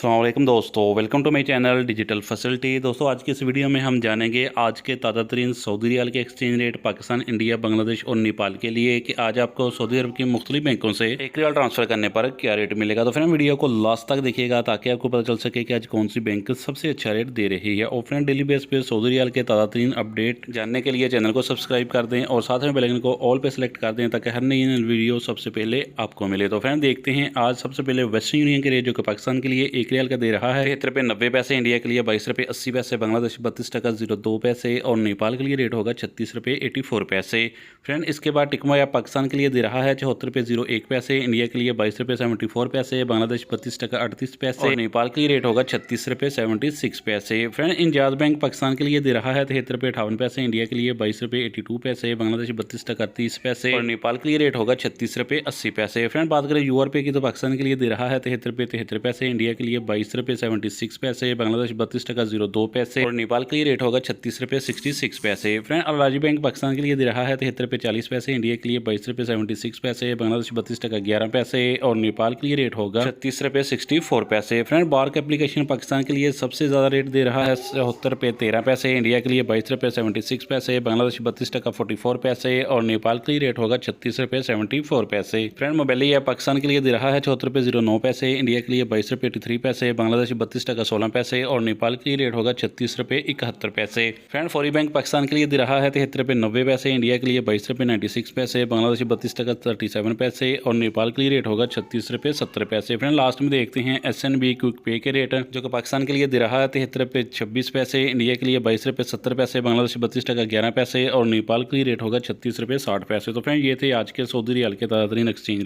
अस्सलाम वालेकुम दोस्तों, welcome to my channel digital facility. दोस्तों आज की इस वीडियो में हम जानेंगे आज के ताज़ा तरीन सऊदी रियाल के exchange rate Pakistan, India, Bangladesh और नेपाल के लिए कि आज आपको सऊदी अरब की मुख्तलिफ बैंकों से एक रियाल ट्रांसफ़र करने पर क्या रेट मिलेगा। तो फिर वीडियो को लास्ट तक देखिएगा ताकि आपको पता चल सके कि आज कौन सी बैंक सबसे अच्छा रेट दे रही है। और फ्रेंड डेली बेस पर सऊदी रियाल के ताज़ा तरीन अपडेट जानने के लिए चैनल को सब्सक्राइब कर दें और साथ में बेल आइकन को ऑल पे सेलेक्ट कर दें ताकि हर नई वीडियो सबसे पहले आपको मिले। तो फ्रेंड देखते हैं आज सबसे पहले वेस्टर्न यूनियन के रेट जो कि पाकिस्तान के लिए एक रियाल का दे रहा है 73 रुपये 90 पैसे, इंडिया के लिए 22 रुपये 80 पैसे, बांग्लादेश 32 टका 02 पैसे और नेपाल के लिए रेट होगा 36 रुपये 84 पैसे। फ्रेंड इसके बाद टिकमा या पाकिस्तान के लिए दे रहा है 74 रुपये 01 पैसे, इंडिया के लिए 22 रुपये 74 पैसे, बांग्लादेश 32 टका 38 पैसे और नेपाल के लिए रेट होगा 36 रुपये 76 पैसे। फ्रेंड इंजाज बैंक पाकिस्तान के लिए दे रहा है 73 रुपये 58 पैसे, इंडिया के लिए 22 रुपये 82 पैसे, बांग्लादेश 32 टका 30 पैसे और नेपाल के लिए रेट होगा 36 रुपये 80 पैसे। फ्रेंड बात करें यूआर पे की तो पाकिस्तान के लिए दे रहा है 73 रुपये 73 पैसे, इंडिया के लिए 22 रुपये 76 पैसे, बांग्लादेश 32 टका 02 पैसे और नेपाल के लिए रेट होगा 36 रुपये 66 पैसे। फ्रेंड अल-राजी बैंक पाकिस्तान के लिए दे रहा है 73 रुपये 40 पैसे, इंडिया के लिए 22 रुपये 76 पैसे, बांग्लादेश 32 टका 11 पैसे और नेपाल के लिए रेट होगा 36 रुपये 64 पैसे। फ्रेंड बार्क एप्लीकेशन पाकिस्तान के लिए सबसे ज़्यादा रेट दे रहा है 74 रुपये 13 पैसे, इंडिया के लिए 22 रुपये 76 पैसे, बांग्लादेश 32 टका 44 पैसे और नेपाल के लिए रेट होगा 36 रुपये 74 पैसे। फ्रेंड मोबाइल ऐप पाकिस्तान के लिए दे रहा है 74 रुपये 09 पैसे, इंडिया के लिए 22 रुपये 83 पैसे, बांग्लादेश 32 टका 16 पैसे और नेपाल के लिए रेट होगा 36 रुपये 71 पैसे। फ्रेंड फौरी बैंक पाकिस्तान के लिए दे रहा है 73 रुपये 90 पैसे, इंडिया के लिए 22 रुपये 96 पैसे, बांग्लादेश 32 टका 37 पैसे और नेपाल के लिए रेट होगा 36 रुपये 70 पैसे। फ्रेंड लास्ट में देखते हैं SNB क्विक पे के रेट जो कि पाकिस्तान के लिए दे रहा है 73 रुपये 26 पैसे, इंडिया के लिए 22 रुपये 70 पैसे, बांग्लादेश 32 टका 11 पैसे और नेपाल के लिए रेट होगा 36 रुपये 60 पैसे। तो फ्रेंड ये थे आज के सऊदी रियाल के ताज़ा तरीन एक्सचेंज